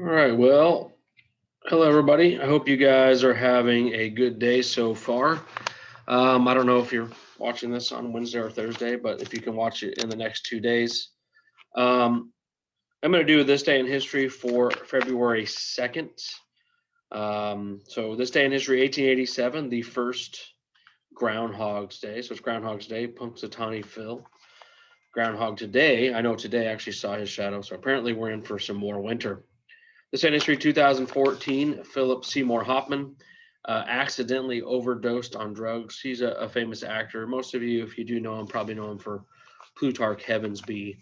All right. Well, hello, everybody. I hope you guys are having a good day so far. I don't know if you're watching this on Wednesday or Thursday, but if you can watch it in the next 2 days, um, I'm going to do this day in history for February 2nd. So, this day in history, 1887, the first Groundhog's Day. So, it's Groundhog's Day, Punxsutawney Phil. Groundhog today, I know today I actually saw his shadow. So, apparently, we're in for some more winter. This industry 2014, Philip Seymour Hoffman accidentally overdosed on drugs. He's a famous actor. Most of you, if you do know him, probably know him for Plutarch Heavensbee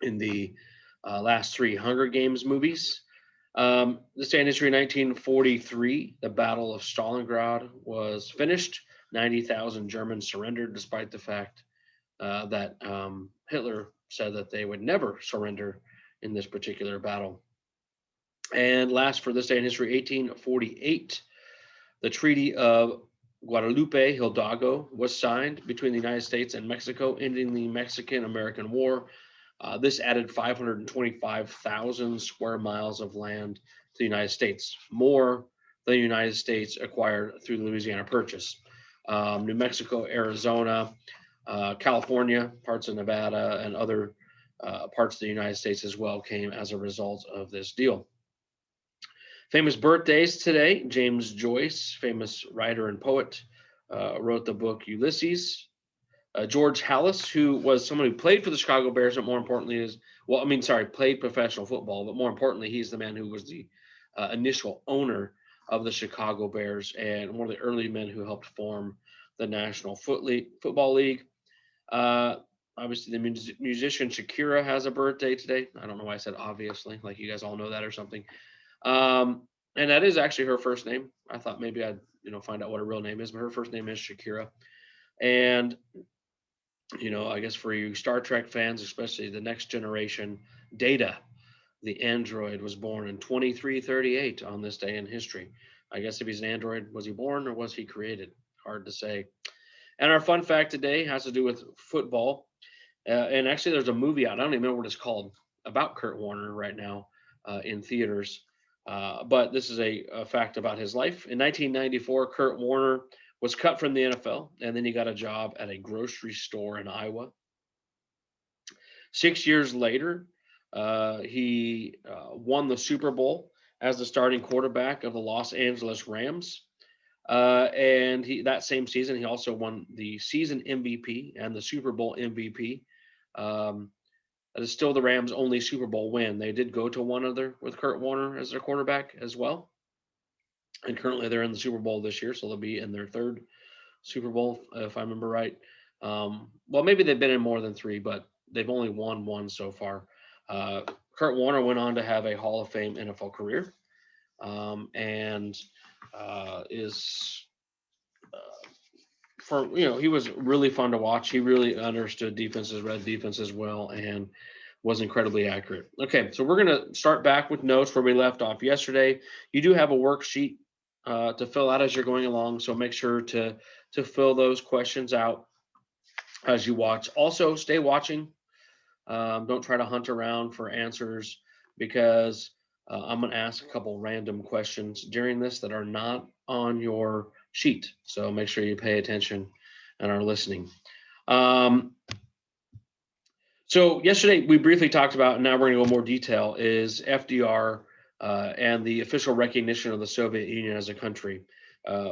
in the last three Hunger Games movies. This day in history, 1943, the Battle of Stalingrad was finished. 90,000 Germans surrendered, despite the fact that Hitler said that they would never surrender in this particular battle. And last for this day in history, 1848, the Treaty of Guadalupe Hidalgo was signed between the United States and Mexico, ending the Mexican American War. This added 525,000 square miles of land to the United States, more than the United States acquired through the Louisiana Purchase. New Mexico, Arizona, California, parts of Nevada, and other parts of the United States as well came as a result of this deal. Famous birthdays today. James Joyce, famous writer and poet, wrote the book Ulysses. George Halas, who was someone who played for the Chicago Bears, but more importantly played professional football, but more importantly, he's the man who was the initial owner of the Chicago Bears and one of the early men who helped form the National Football League. Obviously, the musician Shakira has a birthday today. I don't know why I said obviously, like you guys all know that or something. And that is actually her first name. I thought maybe I'd find out what her real name is, but her first name is Shakira. And I guess for you Star Trek fans, especially the next generation, Data, the android, was born in 2338 on this day in history. I guess if he's an android, was he born or was he created? Hard to say. And our fun fact today has to do with football. And actually, there's a movie out. I don't even know what it's called about Kurt Warner right now in theaters. But this is a fact about his life. In 1994, Kurt Warner was cut from the NFL, and then he got a job at a grocery store in Iowa. 6 years later, he won the Super Bowl as the starting quarterback of the Los Angeles Rams. And that same season, he also won the season MVP and the Super Bowl MVP. Um, that is still the Rams' only Super Bowl win. They did go to one other with Kurt Warner as their quarterback as well. And currently they're in the Super Bowl this year, so they'll be in their third Super Bowl, if I remember right. Well, maybe they've been in more than three, but they've only won one so far. Uh, Kurt Warner went on to have a Hall of Fame NFL career, and is he was really fun to watch. He really understood defenses, read defenses well, and was incredibly accurate. Okay, so we're going to start back with notes where we left off yesterday. You do have a worksheet to fill out as you're going along, so make sure to fill those questions out as you watch. Also, stay watching. Don't try to hunt around for answers because I'm going to ask a couple random questions during this that are not on your sheet. So make sure you pay attention and are listening. So yesterday we briefly talked about, and now we're going to go more detail, is FDR and the official recognition of the Soviet Union as a country.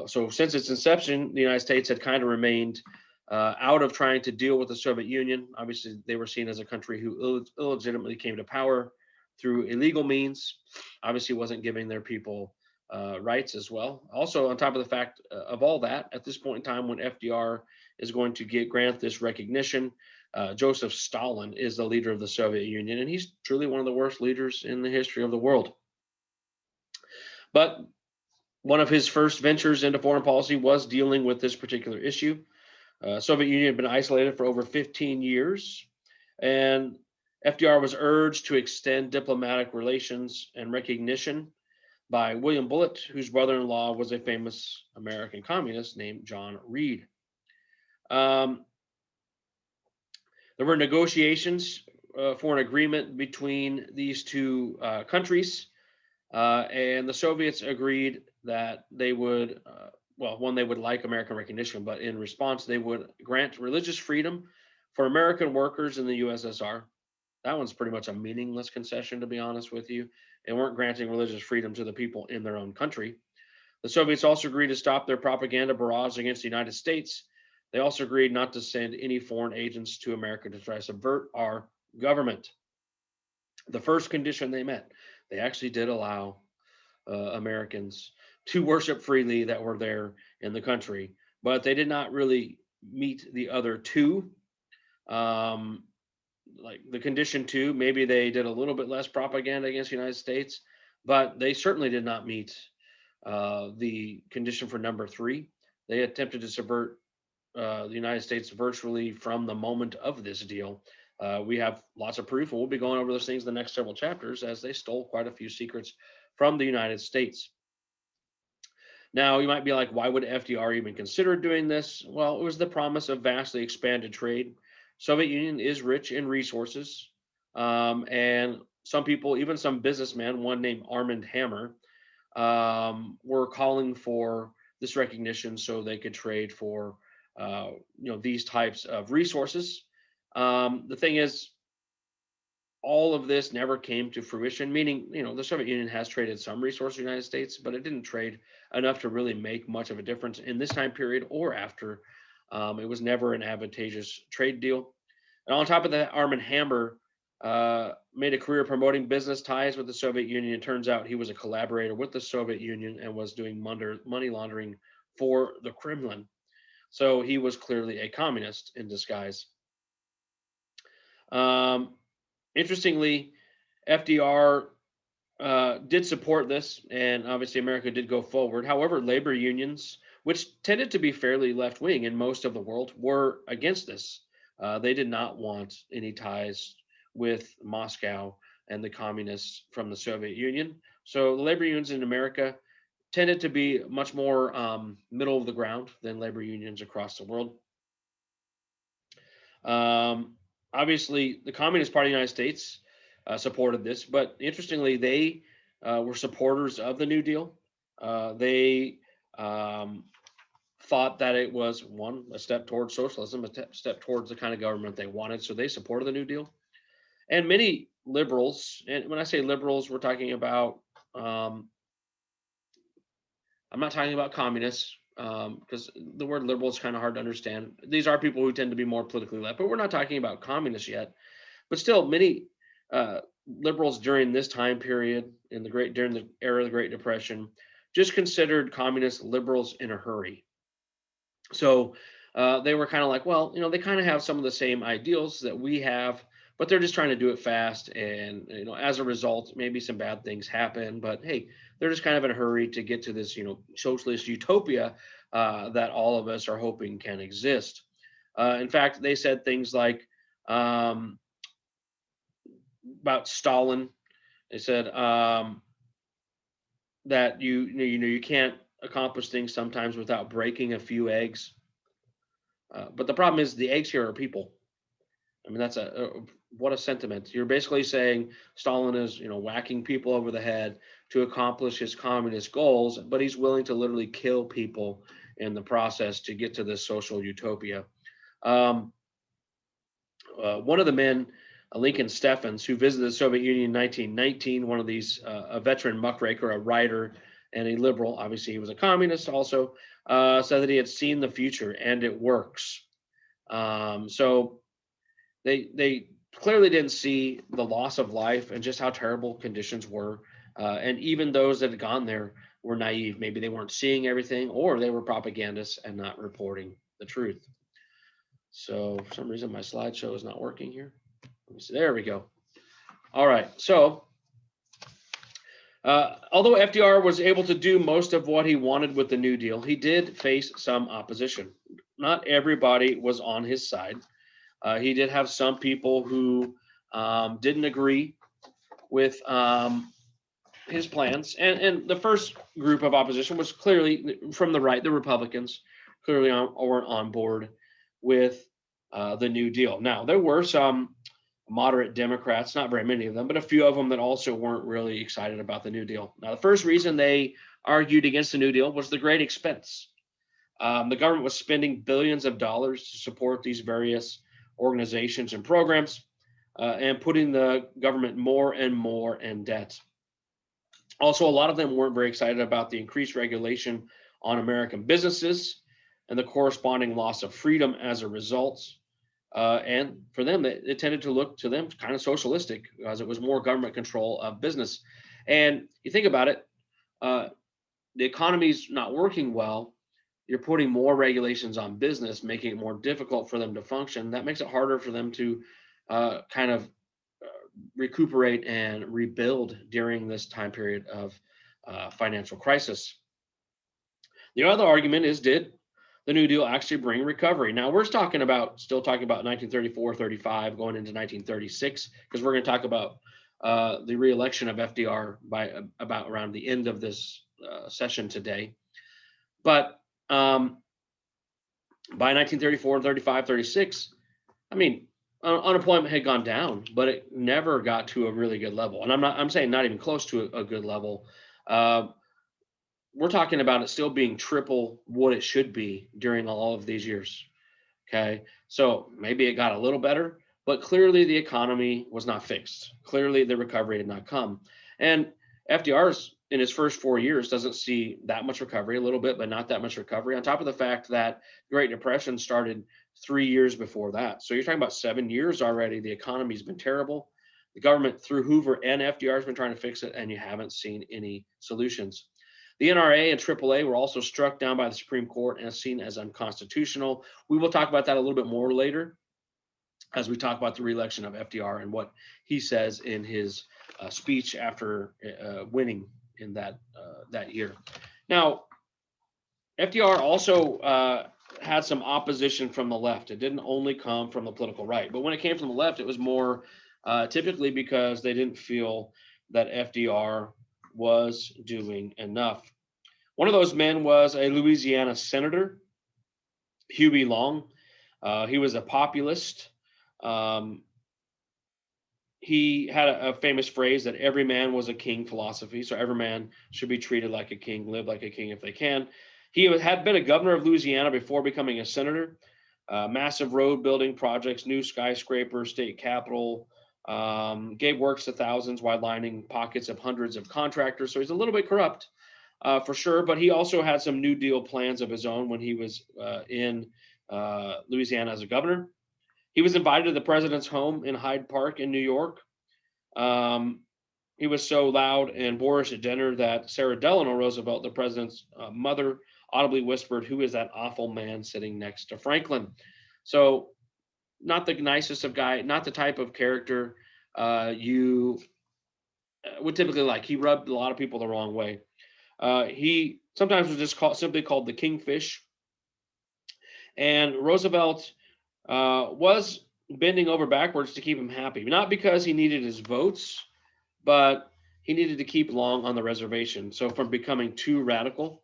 So since its inception, the United States had kind of remained out of trying to deal with the Soviet Union. Obviously, they were seen as a country who illegitimately came to power through illegal means. Obviously, wasn't giving their people rights as well. Also, on top of the fact of all that, at this point in time, when FDR is going to grant this recognition, Joseph Stalin is the leader of the Soviet Union, and he's truly one of the worst leaders in the history of the world. But one of his first ventures into foreign policy was dealing with this particular issue. Soviet Union had been isolated for over 15 years, and FDR was urged to extend diplomatic relations and recognition by William Bullitt, whose brother-in-law was a famous American communist named John Reed. There were negotiations for an agreement between these two countries. And the Soviets agreed that they would, well, one, they would like American recognition, but in response, they would grant religious freedom for American workers in the USSR. That one's pretty much a meaningless concession, to be honest with you. They weren't granting religious freedom to the people in their own country. The Soviets also agreed to stop their propaganda barrage against the United States. They also agreed not to send any foreign agents to America to try to subvert our government. The first condition they met, they actually did allow Americans to worship freely that were there in the country, but they did not really meet the other two. Um, like the condition two, maybe they did a little bit less propaganda against the United States, but they certainly did not meet the condition for number three. They attempted to subvert the United States virtually from the moment of this deal. We have lots of proof, and we'll be going over those things in the next several chapters as they stole quite a few secrets from the United States. Now, you might be like, why would FDR even consider doing this? Well, it was the promise of vastly expanded trade. Soviet Union is rich in resources, and some people, even some businessmen, one named Armand Hammer, were calling for this recognition so they could trade for these types of resources. The thing is, all of this never came to fruition, meaning, the Soviet Union has traded some resources to the United States, but it didn't trade enough to really make much of a difference in this time period or after. It was never an advantageous trade deal. And on top of that, Armand Hammer made a career promoting business ties with the Soviet Union. It turns out he was a collaborator with the Soviet Union and was doing money laundering for the Kremlin. So he was clearly a communist in disguise. Interestingly, FDR did support this, and obviously America did go forward. However, labor unions, which tended to be fairly left wing in most of the world, were against this. They did not want any ties with Moscow and the communists from the Soviet Union. So the labor unions in America tended to be much more middle of the ground than labor unions across the world. Obviously, the Communist Party of the United States supported this, but interestingly, they were supporters of the New Deal. They thought that it was a step towards socialism, a step towards the kind of government they wanted, so they supported the New Deal. And many liberals, and when I say liberals, we're talking about, I'm not talking about communists, because the word liberal is kind of hard to understand. These are people who tend to be more politically left, but we're not talking about communists yet. But still, many liberals during this time period, during the era of the Great Depression, just considered communist liberals in a hurry. So they were kind of like, well, they kind of have some of the same ideals that we have, but they're just trying to do it fast. And as a result, maybe some bad things happen. But hey, they're just kind of in a hurry to get to this, socialist utopia that all of us are hoping can exist. In fact, they said things like about Stalin. They said that you can't accomplish things sometimes without breaking a few eggs. But the problem is the eggs here are people. I mean, that's what a sentiment. You're basically saying Stalin is, whacking people over the head to accomplish his communist goals, but he's willing to literally kill people in the process to get to this social utopia. One of the men, Lincoln Steffens, who visited the Soviet Union in 1919, one of these, a veteran muckraker, a writer, and a liberal, obviously he was a communist also, said that he had seen the future and it works. So they clearly didn't see the loss of life and just how terrible conditions were. And even those that had gone there were naive. Maybe they weren't seeing everything, or they were propagandists and not reporting the truth. So for some reason, my slideshow is not working here. Let me see. There we go. All right. So although FDR was able to do most of what he wanted with the New Deal, he did face some opposition. Not everybody was on his side. He did have some people who didn't agree with his plans. And the first group of opposition was clearly from the right. The Republicans clearly weren't on board with the New Deal. Now, there were some moderate Democrats, not very many of them, but a few of them that also weren't really excited about the New Deal. Now, the first reason they argued against the New Deal was the great expense. The government was spending billions of dollars to support these various organizations and programs, and putting the government more and more in debt. Also, a lot of them weren't very excited about the increased regulation on American businesses and the corresponding loss of freedom as a result. And for them, it tended to look to them kind of socialistic, as it was more government control of business. And you think about it, uh, the economy's not working well. You're putting more regulations on business, making it more difficult for them to function. That makes it harder for them to kind of recuperate and rebuild during this time period of financial crisis. The other argument is, did the New Deal actually bring recovery? Now we're still talking about 1934, 35, going into 1936, because we're going to talk about the reelection of FDR by about around the end of this session today. But by 1934, 35, 36, I mean, unemployment had gone down, but it never got to a really good level. And I'm saying not even close to a good level. Uh, we're talking about it still being triple what it should be during all of these years. Okay. So maybe it got a little better, but clearly the economy was not fixed. Clearly the recovery had not come. And FDR's in his first 4 years doesn't see that much recovery, a little bit, but not that much recovery, on top of the fact that Great Depression started 3 years before that. So you're talking about 7 years already. The economy's been terrible. The government through Hoover and FDR has been trying to fix it, and you haven't seen any solutions. The NRA and AAA were also struck down by the Supreme Court and seen as unconstitutional. We will talk about that a little bit more later as we talk about the reelection of FDR and what he says in his speech after winning in that year. Now, FDR also had some opposition from the left. It didn't only come from the political right, but when it came from the left, it was more typically because they didn't feel that FDR was doing enough. One of those men was a Louisiana senator, Huey Long. He was a populist. He had a famous phrase that every man was a king philosophy. So every man should be treated like a king, live like a king if they can. He had been a governor of Louisiana before becoming a senator. Massive road building projects, new skyscraper, state capitol, gave works to thousands while lining pockets of hundreds of contractors. So he's a little bit corrupt, for sure. But he also had some New Deal plans of his own when he was in Louisiana as a governor. He was invited to the president's home in Hyde Park in New York. He was so loud and boorish at dinner that Sarah Delano Roosevelt, the president's mother, audibly whispered, "Who is that awful man sitting next to Franklin?" So, not the nicest of guy, not the type of character you would typically like. He rubbed a lot of people the wrong way. He sometimes was just simply called the Kingfish. And Roosevelt was bending over backwards to keep him happy, not because he needed his votes, but he needed to keep Long on the reservation. So, from becoming too radical,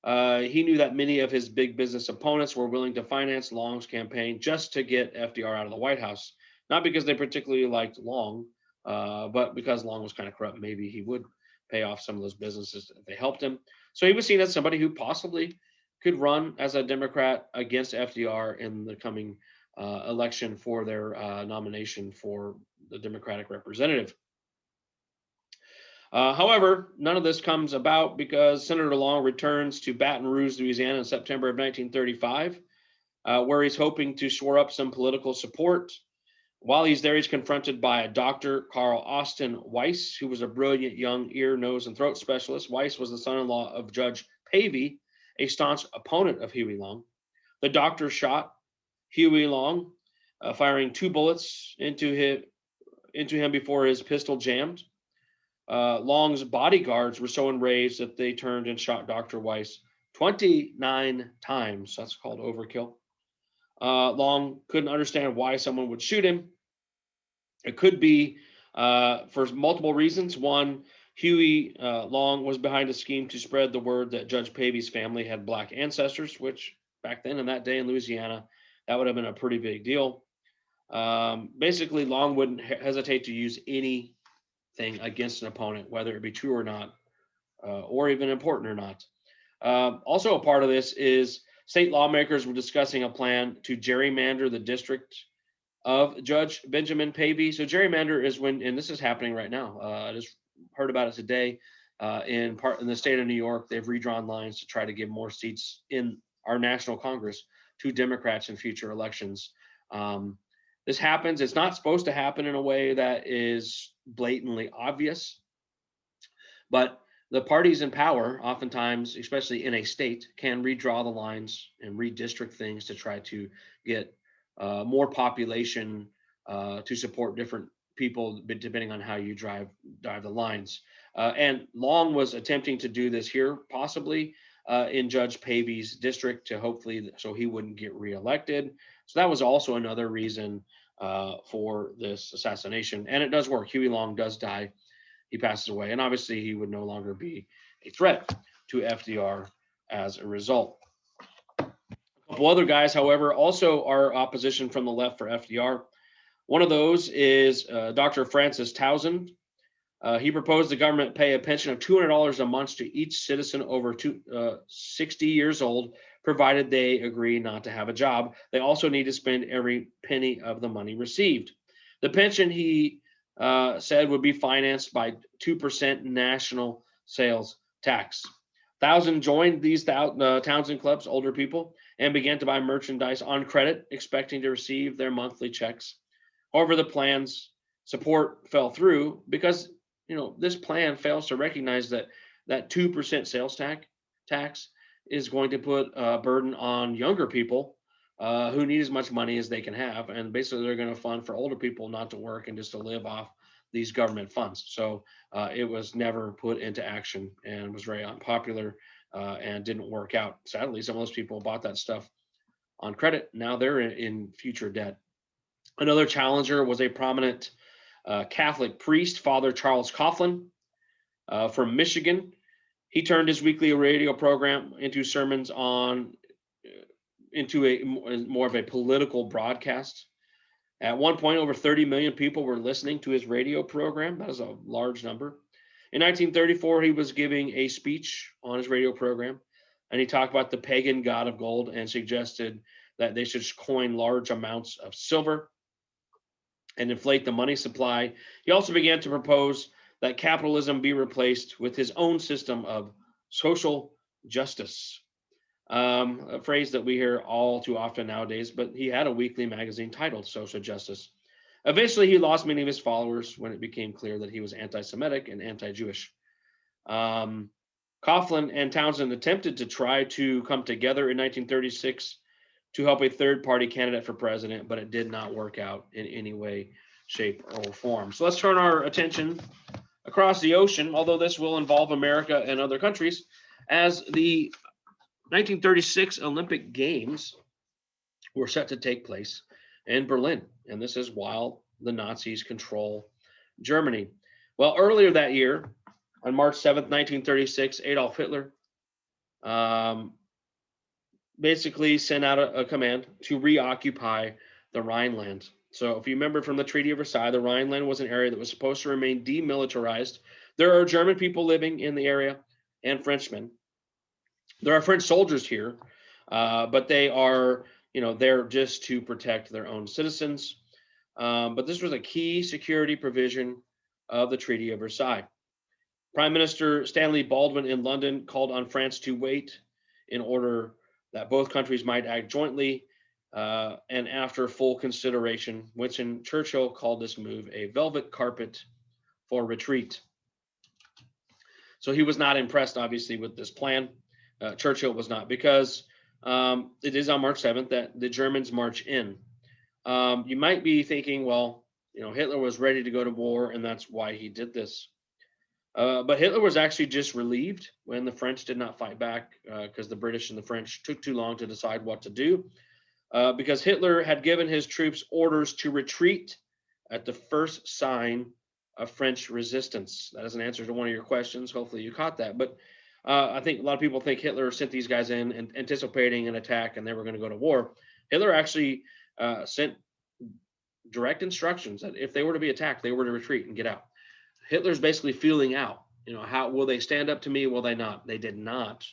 he knew that many of his big business opponents were willing to finance Long's campaign just to get FDR out of the White House. Not because they particularly liked Long, but because Long was kind of corrupt. Maybe he would pay off some of those businesses if they helped him. So he was seen as somebody who possibly could run as a Democrat against FDR in the coming election for their nomination for the Democratic representative. However, none of this comes about because Senator Long returns to Baton Rouge, Louisiana in September of 1935, where he's hoping to shore up some political support. While he's there, he's confronted by a Dr. Carl Austin Weiss, who was a brilliant young ear, nose, and throat specialist. Weiss was the son-in-law of Judge Pavey, a staunch opponent of Huey Long. The doctor shot Huey Long, firing 2 bullets into him before his pistol jammed. Long's bodyguards were so enraged that they turned and shot Dr. Weiss 29 times. That's called overkill. Long couldn't understand why someone would shoot him. It could be for multiple reasons. One, Huey Long was behind a scheme to spread the word that Judge Pavey's family had black ancestors, which back then in that day in Louisiana, that would have been a pretty big deal. Basically, Long wouldn't hesitate to use anything against an opponent, whether it be true or not, or even important or not. Also, a part of this is state lawmakers were discussing a plan to gerrymander the district of Judge Benjamin Pavey. So gerrymander is when, and this is happening right now. I just heard about it today. In the state of New York, they've redrawn lines to try to give more seats in our national Congress to Democrats in future elections. This happens. It's not supposed to happen in a way that is blatantly obvious, but the parties in power, oftentimes, especially in a state, can redraw the lines and redistrict things to try to get more population to support different people, depending on how you drive the lines. And Long was attempting to do this here, possibly in Judge Pavey's district, to hopefully so he wouldn't get reelected. So that was also another reason for this assassination, and it does work. Huey Long does die. He passes away, and obviously he would no longer be a threat to FDR as a result. A couple other guys, however, also are opposition from the left for FDR. One of those is Dr. Francis Townsend. He proposed the government pay a pension of $200 a month to each citizen over 60 years old, provided they agree not to have a job. They also need to spend every penny of the money received. The pension, he said, would be financed by 2% national sales tax. Townsend joined these Townsend clubs, older people, and began to buy merchandise on credit, expecting to receive their monthly checks. However, the plan's support fell through because this plan fails to recognize that 2% sales tax is going to put a burden on younger people who need as much money as they can have. And basically, they're going to fund for older people not to work and just to live off these government funds. So it was never put into action and was very unpopular and didn't work out. Sadly, some of those people bought that stuff on credit. Now they're in future debt. Another challenger was a prominent Catholic priest, Father Charles Coughlin from Michigan. He turned his weekly radio program into sermons into a more of a political broadcast. At one point, over 30 million people were listening to his radio program. That is a large number. In 1934, he was giving a speech on his radio program, and he talked about the pagan god of gold and suggested that they should coin large amounts of silver and inflate the money supply. He also began to propose that capitalism be replaced with his own system of social justice, a phrase that we hear all too often nowadays, but he had a weekly magazine titled Social Justice. Eventually, he lost many of his followers when it became clear that he was anti-Semitic and anti-Jewish. Coughlin and Townsend attempted to try to come together in 1936 to help a third-party candidate for president, but it did not work out in any way, shape, or form. So let's turn our attention across the ocean, although this will involve America and other countries, as the 1936 Olympic Games were set to take place in Berlin, and this is while the Nazis control Germany. Well, earlier that year, on March 7th, 1936, Adolf Hitler basically sent out a command to reoccupy the Rhineland. So if you remember from the Treaty of Versailles, the Rhineland was an area that was supposed to remain demilitarized. There are German people living in the area and Frenchmen. There are French soldiers here, but they are, there just to protect their own citizens. But this was a key security provision of the Treaty of Versailles. Prime Minister Stanley Baldwin in London called on France to wait in order that both countries might act jointly, and after full consideration, Winston Churchill called this move a velvet carpet for retreat. So he was not impressed, obviously, with this plan. Churchill was not, because it is on March 7th that the Germans march in. You might be thinking, well, Hitler was ready to go to war, and that's why he did this. But Hitler was actually just relieved when the French did not fight back, because the British and the French took too long to decide what to do, because Hitler had given his troops orders to retreat at the first sign of French resistance. That is an answer to one of your questions. Hopefully you caught that. But I think a lot of people think Hitler sent these guys in and anticipating an attack and they were going to go to war. Hitler actually sent direct instructions that if they were to be attacked, they were to retreat and get out. Hitler's basically feeling out, how will they stand up to me? Will they not? They did not.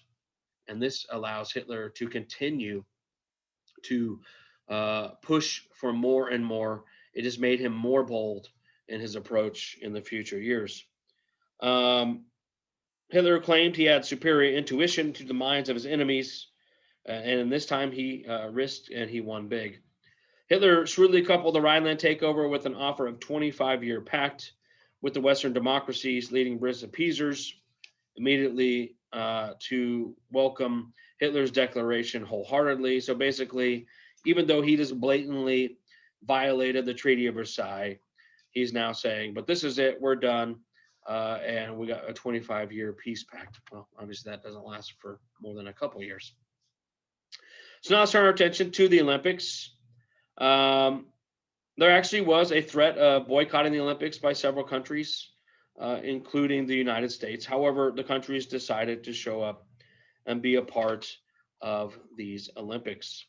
And this allows Hitler to continue to push for more and more. It has made him more bold in his approach in the future years. Hitler claimed he had superior intuition to the minds of his enemies, and in this time he risked and he won big. Hitler shrewdly coupled the Rhineland takeover with an offer of 25-year pact with the Western democracies, leading British appeasers immediately to welcome Hitler's declaration wholeheartedly. So basically, even though he just blatantly violated the Treaty of Versailles, he's now saying, but this is it, we're done, and we got a 25-year peace pact. Well, obviously that doesn't last for more than a couple years. So now let's turn our attention to the Olympics. There actually was a threat of boycotting the Olympics by several countries, including the United States. However, the countries decided to show up and be a part of these Olympics.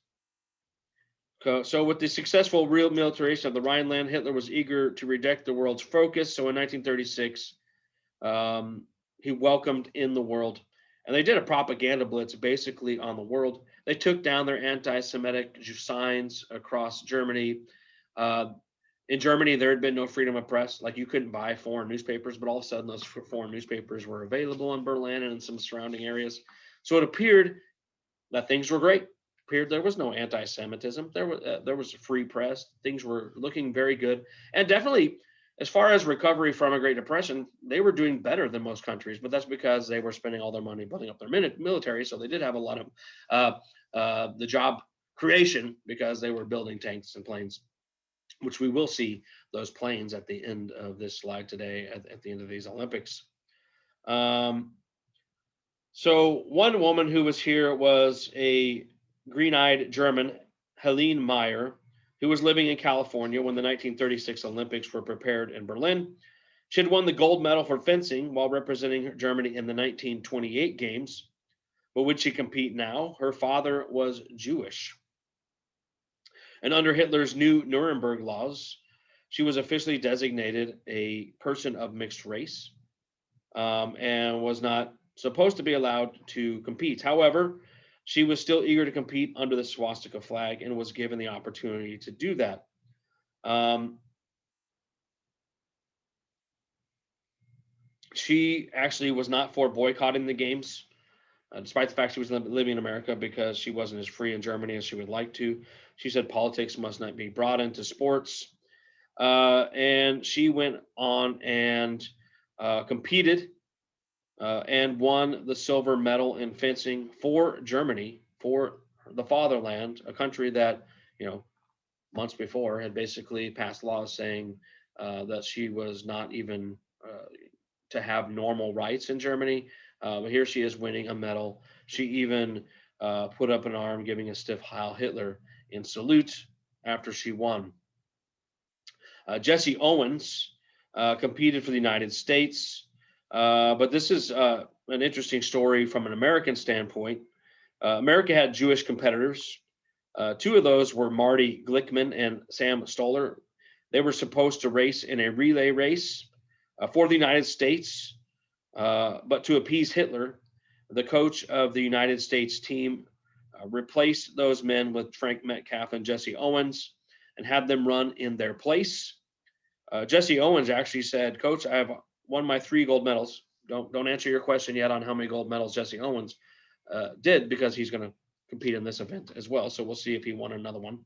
So with the successful real militarization of the Rhineland, Hitler was eager to redirect the world's focus. So in 1936, he welcomed in the world, and they did a propaganda blitz basically on the world. They took down their anti-Semitic signs across Germany. In Germany, there had been no freedom of press. Like, you couldn't buy foreign newspapers, but all of a sudden those foreign newspapers were available in Berlin and in some surrounding areas. So it appeared that things were great. It appeared there was no anti-Semitism. There was a free press. Things were looking very good. And definitely, as far as recovery from a Great Depression, they were doing better than most countries, but that's because they were spending all their money building up their military. So they did have a lot of the job creation because they were building tanks and planes, which we will see those planes at the end of this slide today, at the end of these Olympics. So one woman who was here was a green-eyed German, Helene Meyer, who was living in California when the 1936 Olympics were prepared in Berlin. She had won the gold medal for fencing while representing Germany in the 1928 games. But would she compete now? Her father was Jewish. And under Hitler's new Nuremberg laws, she was officially designated a person of mixed race, and was not supposed to be allowed to compete. However, she was still eager to compete under the swastika flag and was given the opportunity to do that. She actually was not for boycotting the games, despite the fact she was living in America, because she wasn't as free in Germany as she would like to. She said politics must not be brought into sports. And she went on and competed and won the silver medal in fencing for Germany, for the fatherland, a country that, months before had basically passed laws saying that she was not even to have normal rights in Germany. But here she is winning a medal. She even put up an arm, giving a stiff Heil Hitler in salute after she won. Jesse Owens competed for the United States, but this is an interesting story from an American standpoint. America had Jewish competitors. Two of those were Marty Glickman and Sam Stoller. They were supposed to race in a relay race for the United States, but to appease Hitler, the coach of the United States team replaced those men with Frank Metcalf and Jesse Owens and had them run in their place. Jesse Owens actually said, "Coach, I have won my 3 gold medals." Don't answer your question yet on how many gold medals Jesse Owens did, because he's going to compete in this event as well. So we'll see if he won another one.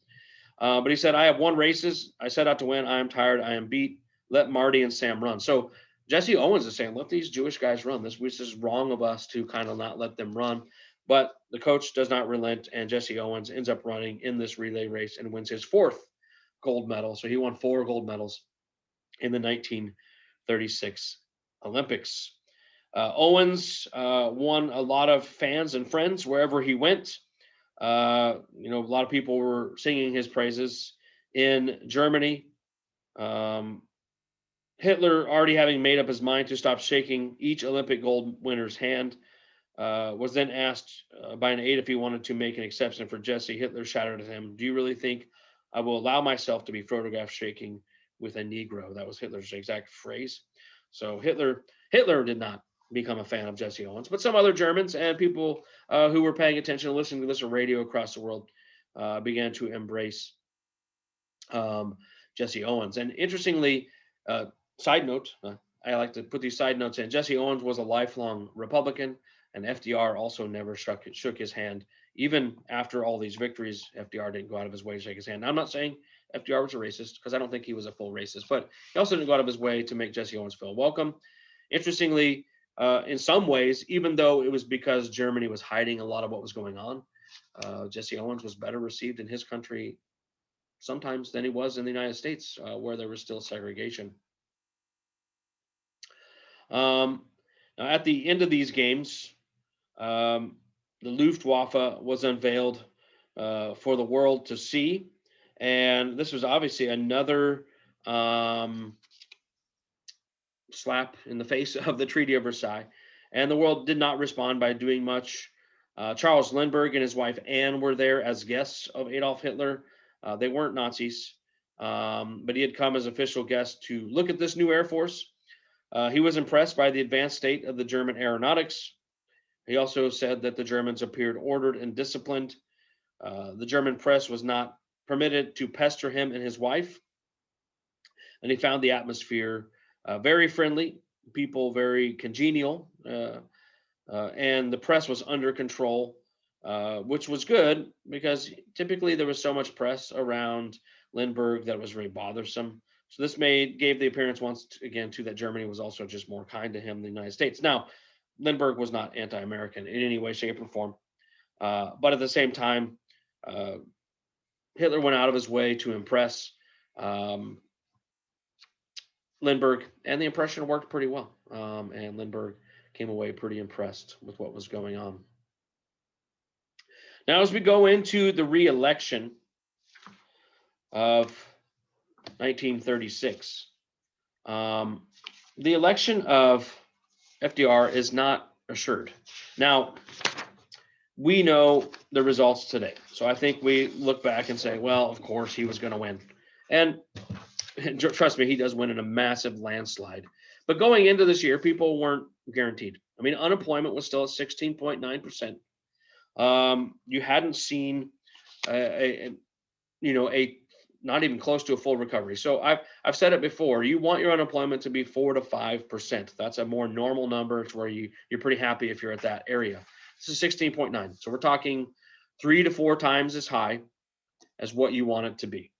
But he said, "I have won races. I set out to win. I am tired. I am beat. Let Marty and Sam run." So Jesse Owens is saying, let these Jewish guys run. This is wrong of us to kind of not let them run. But the coach does not relent, and Jesse Owens ends up running in this relay race and wins his 4th gold medal. So he won 4 gold medals in the 1936 Olympics. Owens won a lot of fans and friends wherever he went. A lot of people were singing his praises in Germany. Hitler, already having made up his mind to stop shaking each Olympic gold winner's hand, was then asked by an aide if he wanted to make an exception for Jesse. Hitler shouted at him, "Do you really think I will allow myself to be photographed shaking with a Negro. That was Hitler's exact phrase. So Hitler did not become a fan of Jesse Owens, but some other Germans and people who were paying attention and listening to this on radio across the world began to embrace Jesse Owens. And interestingly, side note, I like to put these side notes in. Jesse Owens was a lifelong Republican, and FDR also never shook his hand. Even after all these victories, FDR didn't go out of his way to shake his hand. Now, I'm not saying FDR was a racist, because I don't think he was a full racist, but he also didn't go out of his way to make Jesse Owens feel welcome. Interestingly, in some ways, even though it was because Germany was hiding a lot of what was going on, Jesse Owens was better received in his country sometimes than he was in the United States, where there was still segregation. At the end of these games, the Luftwaffe was unveiled for the world to see. And this was obviously another slap in the face of the Treaty of Versailles. And the world did not respond by doing much. Charles Lindbergh and his wife Anne were there as guests of Adolf Hitler. They weren't Nazis, but he had come as official guest to look at this new Air Force. He was impressed by the advanced state of the German aeronautics. He also said that the Germans appeared ordered and disciplined. The German press was not permitted to pester him and his wife. And he found the atmosphere very friendly, people very congenial, and the press was under control, which was good because typically there was so much press around Lindbergh that was very bothersome. So this gave the appearance once again to that Germany was also just more kind to him than the United States. Now, Lindbergh was not anti-American in any way, shape, or form, but at the same time, Hitler went out of his way to impress Lindbergh, and the impression worked pretty well. And Lindbergh came away pretty impressed with what was going on. Now, as we go into the re-election of 1936, the election of FDR is not assured. Now, we know the results today. So I think we look back and say, well, of course he was going to win. And trust me, he does win in a massive landslide. But going into this year, people weren't guaranteed. I mean, unemployment was still at 16.9%. You hadn't seen a not even close to a full recovery. So I've said it before. You want your unemployment to be 4 to 5%. That's a more normal number. It's where you're pretty happy if you're at that area. This is 16.9. So we're talking 3 to 4 times as high as what you want it to be.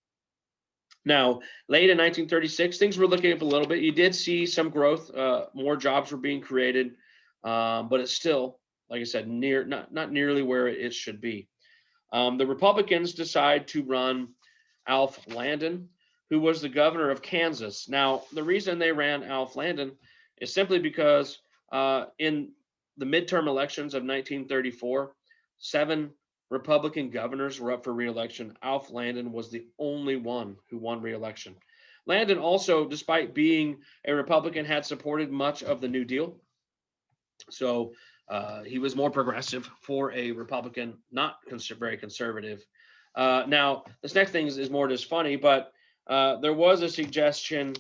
Now, late in 1936, things were looking up a little bit. You did see some growth. More jobs were being created, but it's still, like I said, not nearly where it should be. The Republicans decide to run Alf Landon, who was the governor of Kansas. Now, the reason they ran Alf Landon is simply because in the midterm elections of 1934, 7 Republican governors were up for re-election. Alf Landon was the only one who won re-election. Landon also, despite being a Republican, had supported much of the New Deal. So he was more progressive for a Republican, not very conservative. Now, this next thing is more just funny, but there was a suggestion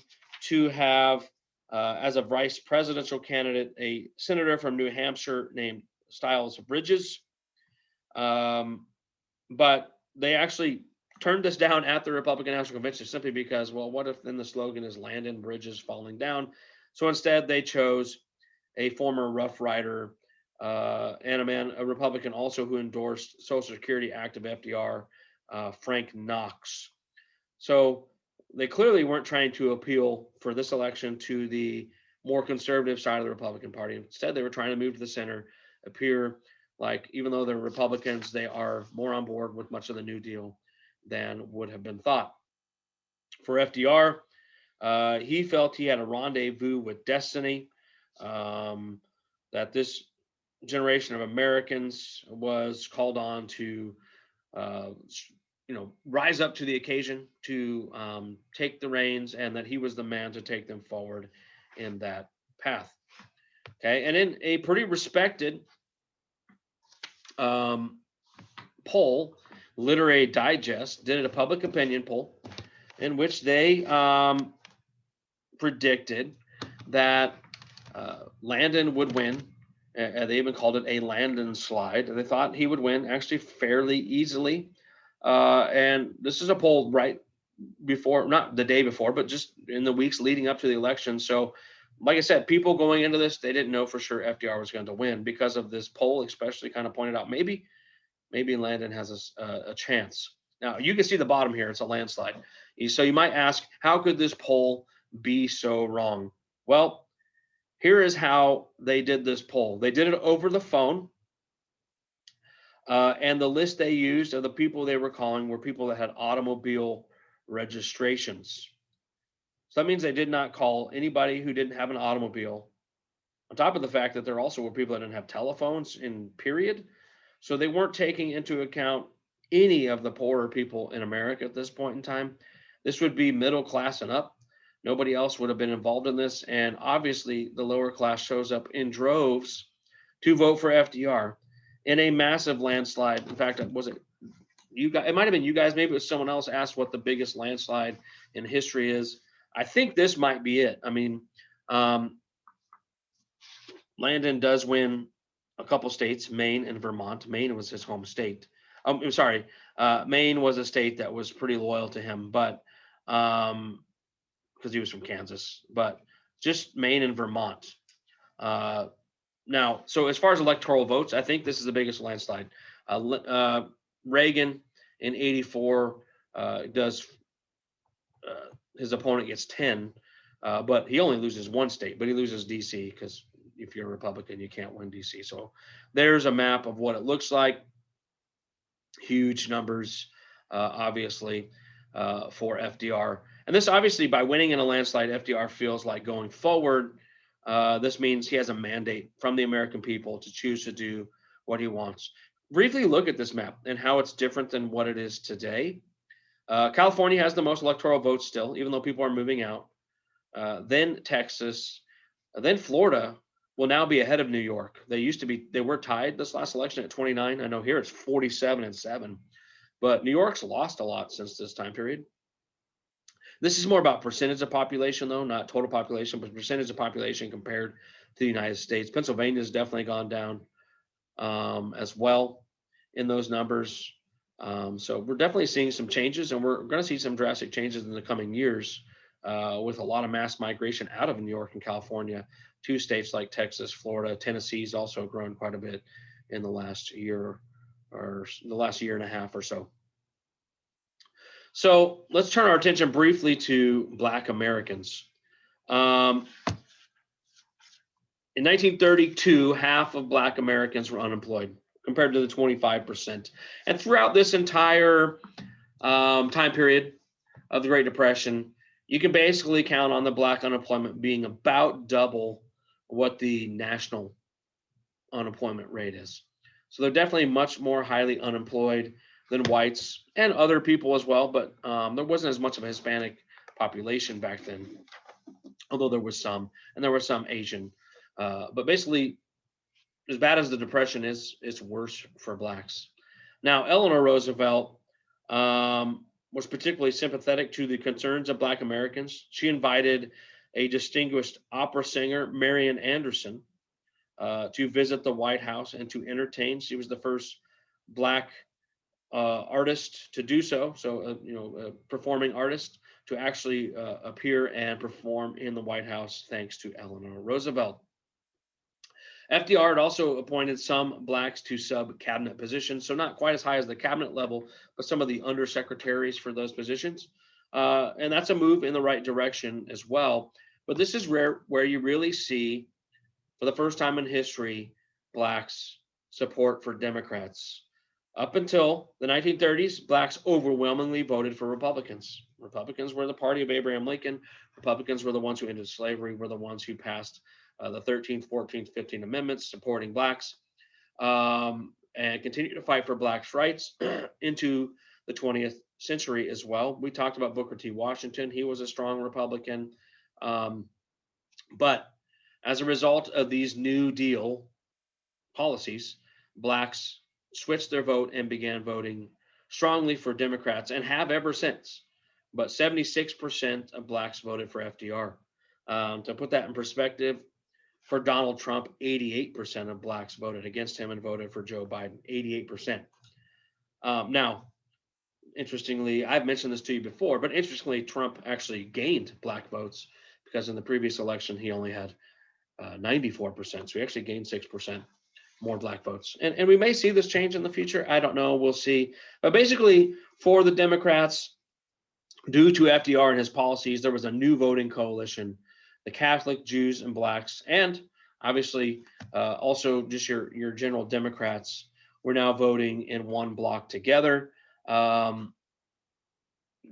to have, as a vice presidential candidate, a senator from New Hampshire named Styles Bridges. But they actually turned this down at the Republican National Convention simply because, well, what if then the slogan is Landon Bridges falling down? So instead, they chose a former Rough Rider and a Republican also who endorsed Social Security Act of FDR, Frank Knox. So they clearly weren't trying to appeal for this election to the more conservative side of the Republican Party. Instead, they were trying to move to the center, appear like even though they're Republicans, they are more on board with much of the New Deal than would have been thought. For FDR, he felt he had a rendezvous with destiny, that this generation of Americans was called on to, rise up to the occasion, to take the reins, and that he was the man to take them forward in that path. Okay, and in a pretty respected poll Literary Digest did a public opinion poll in which they predicted that Landon would win. They even called it a Landon slide. They thought he would win actually fairly easily. And this is a poll right before, not the day before, but just in the weeks leading up to the election. So, like I said, people going into this, they didn't know for sure FDR was going to win because of this poll, especially kind of pointed out maybe Landon has a chance. Now you can see the bottom here; it's a landslide. So you might ask, how could this poll be so wrong? Well, here is how they did this poll. They did it over the phone, and the list they used of the people they were calling were people that had automobile registrations. So that means they did not call anybody who didn't have an automobile. On top of the fact that there also were people that didn't have telephones in period. So they weren't taking into account any of the poorer people in America at this point in time. This would be middle class and up. Nobody else would have been involved in this. And obviously, the lower class shows up in droves to vote for FDR in a massive landslide. In fact, was it you guys? It might have been you guys. Maybe it was someone else asked what the biggest landslide in history is. I think this might be it. I mean, Landon does win a couple states, Maine and Vermont. Maine was his home state. I'm sorry, Maine was a state that was pretty loyal to him, but because he was from Kansas, but just Maine and Vermont. Now, so as far as electoral votes, I think this is the biggest landslide. Reagan in '84 does his opponent gets 10, but he only loses one state, but he loses DC because if you're a Republican, you can't win DC. So there's a map of what it looks like. Huge numbers, obviously, for FDR. And this obviously, by winning in a landslide, FDR feels like going forward. This means he has a mandate from the American people to choose to do what he wants. Briefly look at this map and how it's different than what it is today. California has the most electoral votes still, even though people are moving out. Then Texas, then Florida will now be ahead of New York. They were tied this last election at 29. I know here it's 47 and 7, but New York's lost a lot since this time period. This is more about percentage of population, though, not total population, but percentage of population compared to the United States. Pennsylvania has definitely gone down as well in those numbers. So we're definitely seeing some changes, and we're going to see some drastic changes in the coming years with a lot of mass migration out of New York and California to states like Texas, Florida. Tennessee's also grown quite a bit in the last year or the last year and a half or so. So let's turn our attention briefly to Black Americans. In 1932, half of Black Americans were unemployed compared to the 25%. And throughout this entire time period of the Great Depression, you can basically count on the Black unemployment being about double what the national unemployment rate is. So they're definitely much more highly unemployed than whites and other people as well, but there wasn't as much of a Hispanic population back then, although there was some, and there was some Asian. But basically, as bad as the Depression is, it's worse for Blacks. Now, Eleanor Roosevelt was particularly sympathetic to the concerns of Black Americans. She invited a distinguished opera singer, Marian Anderson, to visit the White House and to entertain. She was the first Black artist to do so. So, a performing artist to actually appear and perform in the White House, thanks to Eleanor Roosevelt. FDR had also appointed some Blacks to sub-cabinet positions, so not quite as high as the cabinet level, but some of the undersecretaries for those positions. And that's a move in the right direction as well. But this is where you really see, for the first time in history, Blacks' support for Democrats. Up until the 1930s, Blacks overwhelmingly voted for Republicans. Republicans were the party of Abraham Lincoln. Republicans were the ones who ended slavery, were the ones who passed the 13th, 14th, 15th Amendments supporting Blacks, and continued to fight for Blacks' rights into the 20th century as well. We talked about Booker T. Washington. He was a strong Republican. But as a result of these New Deal policies, Blacks switched their vote and began voting strongly for Democrats and have ever since. But 76% of blacks voted for FDR. To put that in perspective, for Donald Trump, 88% of blacks voted against him and voted for Joe Biden. 88%. Now, interestingly, I've mentioned this to you before, but interestingly, Trump actually gained black votes because in the previous election he only had 94%. So he actually gained 6% more black votes. And we may see this change in the future. I don't know. We'll see. But basically, for the Democrats, due to FDR and his policies, there was a new voting coalition, the Catholic, Jews, and blacks, and obviously also just your general Democrats were now voting in one block together. To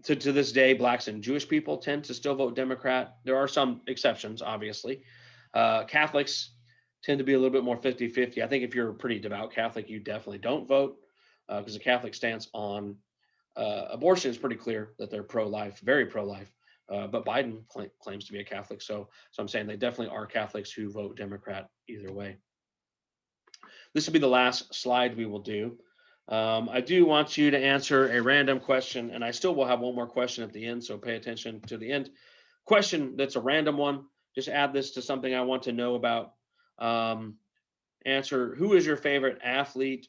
this day, blacks and Jewish people tend to still vote Democrat. There are some exceptions, obviously. Catholics tend to be a little bit more 50-50. I think if you're a pretty devout Catholic, you definitely don't vote because the Catholic stance on abortion is pretty clear that they're pro-life, very pro-life. But Biden claims to be a Catholic, so I'm saying they definitely are Catholics who vote Democrat either way. This will be the last slide we will do. I do want you to answer a random question, and I still will have one more question at the end, so pay attention to the end. Question that's a random one. Just add this to something I want to know about. Answer, who is your favorite athlete?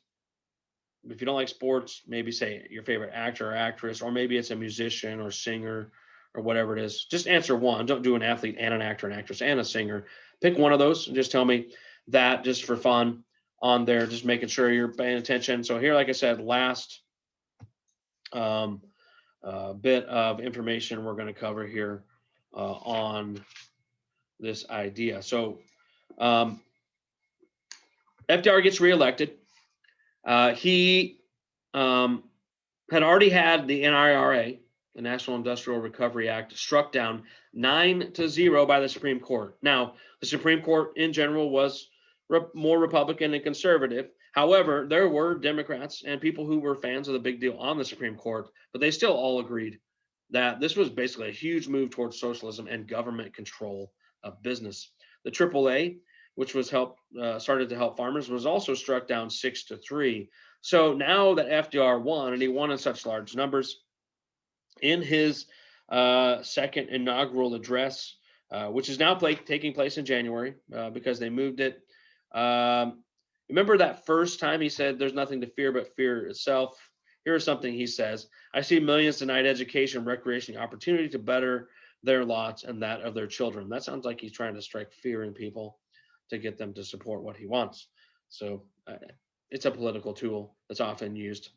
If you don't like sports, maybe say your favorite actor or actress, or maybe it's a musician or singer or whatever it is. Just answer one. Don't do an athlete and an actor and actress and a singer. Pick one of those and just tell me that just for fun on there, just making sure you're paying attention. So here, like I said, last bit of information we're going to cover here on this idea. So FDR gets reelected. He had already had the NIRA, the National Industrial Recovery Act, struck down 9-0 by the Supreme Court. Now, the Supreme Court in general was more Republican and conservative. However, there were Democrats and people who were fans of the big deal on the Supreme Court, but they still all agreed that this was basically a huge move towards socialism and government control of business. The AAA, which was started to help farmers, was also struck down 6-3. So now that FDR won, and he won in such large numbers, in his second inaugural address, which is now taking place in January because they moved it. Remember that first time he said there's nothing to fear but fear itself? Here's something he says. I see millions denied education, recreation, opportunity to better their lots and that of their children. That sounds like he's trying to strike fear in people to get them to support what he wants. So it's a political tool that's often used.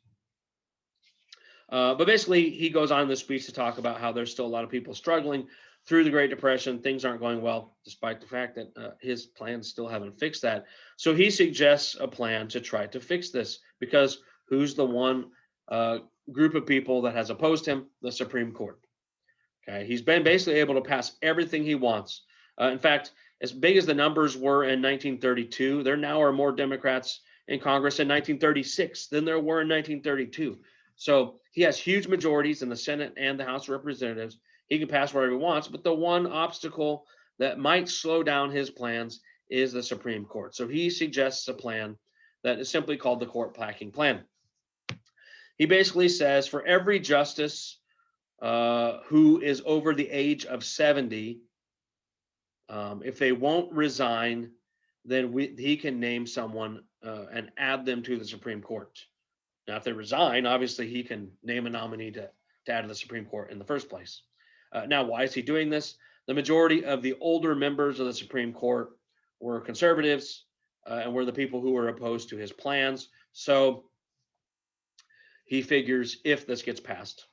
But basically, he goes on in this speech to talk about how there's still a lot of people struggling through the Great Depression. Things aren't going well, despite the fact that his plans still haven't fixed that. So he suggests a plan to try to fix this, because who's the one group of people that has opposed him? The Supreme Court. Okay, he's been basically able to pass everything he wants. In fact, as big as the numbers were in 1932, there now are more Democrats in Congress in 1936 than there were in 1932. So he has huge majorities in the Senate and the House of Representatives. He can pass whatever he wants, but the one obstacle that might slow down his plans is the Supreme Court. So he suggests a plan that is simply called the court packing plan. He basically says for every justice who is over the age of 70, if they won't resign, then he can name someone and add them to the Supreme Court. Now, if they resign, obviously he can name a nominee to add to the Supreme Court in the first place. Now, why is he doing this? The majority of the older members of the Supreme Court were conservatives and were the people who were opposed to his plans. So he figures if this gets passed,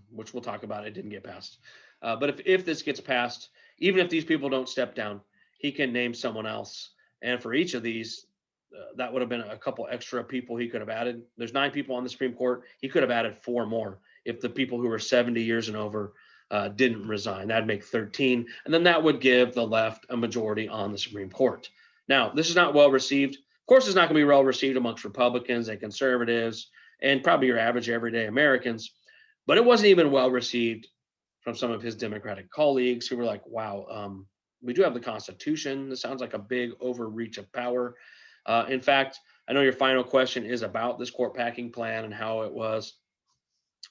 which we'll talk about, it didn't get passed. But if this gets passed, even if these people don't step down, he can name someone else. And for each of these, that would have been a couple extra people he could have added. There's 9 people on the Supreme Court. He could have added 4 more if the people who were 70 years and over didn't resign. That'd make 13. And then that would give the left a majority on the Supreme Court. Now, this is not well received. Of course, it's not going to be well received amongst Republicans and conservatives and probably your average everyday Americans. But it wasn't even well received from some of his Democratic colleagues who were like, wow, we do have the Constitution. This sounds like a big overreach of power. In fact, I know your final question is about this court packing plan and how it was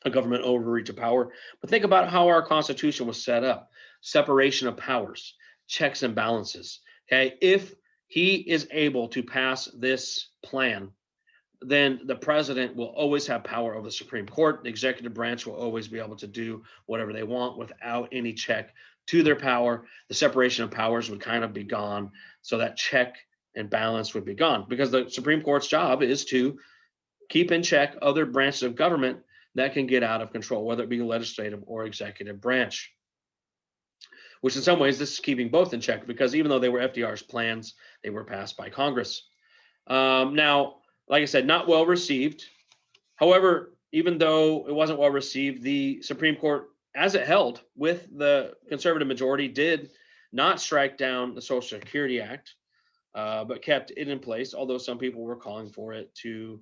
a government overreach of power. But think about how our Constitution was set up: separation of powers, checks and balances. Okay. If he is able to pass this plan, then the president will always have power over the Supreme Court. The executive branch will always be able to do whatever they want without any check to their power. The separation of powers would kind of be gone. So that check and balance would be gone, because the Supreme Court's job is to keep in check other branches of government that can get out of control, whether it be the legislative or executive branch. Which in some ways, this is keeping both in check, because even though they were FDR's plans, they were passed by Congress. Now, like I said, not well received. However, even though it wasn't well received, the Supreme Court, as it held with the conservative majority, did not strike down the Social Security Act, but kept it in place, although some people were calling for it to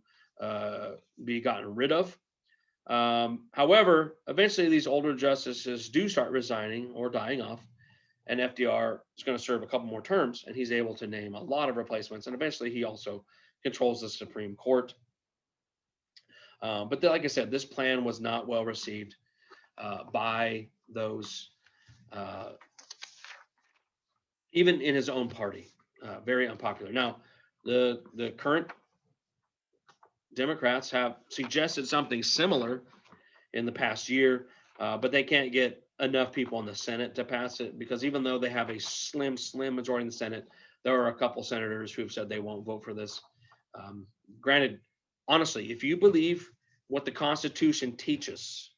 be gotten rid of. However, eventually these older justices do start resigning or dying off, and FDR is going to serve a couple more terms, and he's able to name a lot of replacements, and eventually he also controls the Supreme Court. But like I said, this plan was not well received by those, even in his own party, very unpopular. Now, the current Democrats have suggested something similar in the past year, but they can't get enough people in the Senate to pass it, because even though they have a slim majority in the Senate, there are a couple senators who've said they won't vote for this. Granted, honestly, if you believe what the Constitution teaches,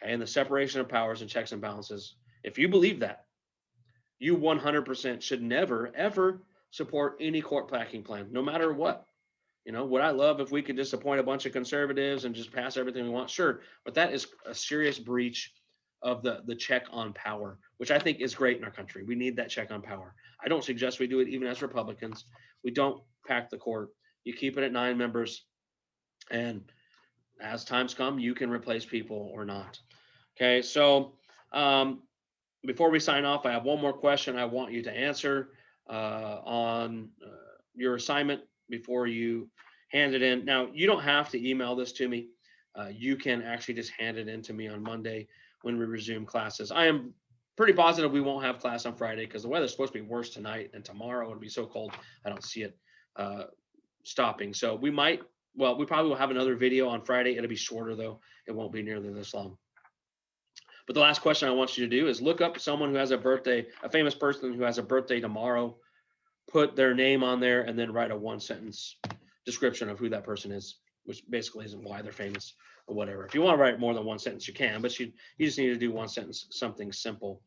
okay, and the separation of powers and checks and balances, if you believe that, you 100% should never, ever support any court packing plan, no matter what. Would I love if we could just appoint a bunch of conservatives and just pass everything we want? Sure. But that is a serious breach of the check on power, which I think is great in our country. We need that check on power. I don't suggest we do it even as Republicans. We don't pack the court. You keep it at 9 members, and as times come, you can replace people or not. Okay, so before we sign off, I have one more question I want you to answer on your assignment before you hand it in. Now, you don't have to email this to me. You can actually just hand it in to me on Monday when we resume classes. I am pretty positive we won't have class on Friday, because the weather's supposed to be worse tonight, and tomorrow it'll be so cold I don't see it stopping. So we probably will have another video on Friday. It'll be shorter though. It won't be nearly this long. But the last question I want you to do is look up someone who has a birthday, a famous person who has a birthday tomorrow, put their name on there, and then write a 1-sentence description of who that person is, which basically isn't why they're famous or whatever. If you want to write more than 1 sentence, you can, but you just need to do 1 sentence, something simple.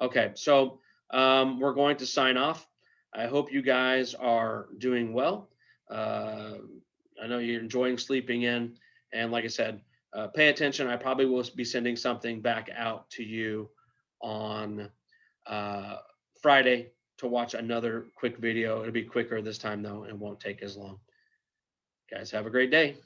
Okay, so we're going to sign off. I hope you guys are doing well. I know you're enjoying sleeping in, and like I said, pay attention. I probably will be sending something back out to you on Friday to watch another quick video. It'll be quicker this time though, and won't take as long. Guys, have a great day.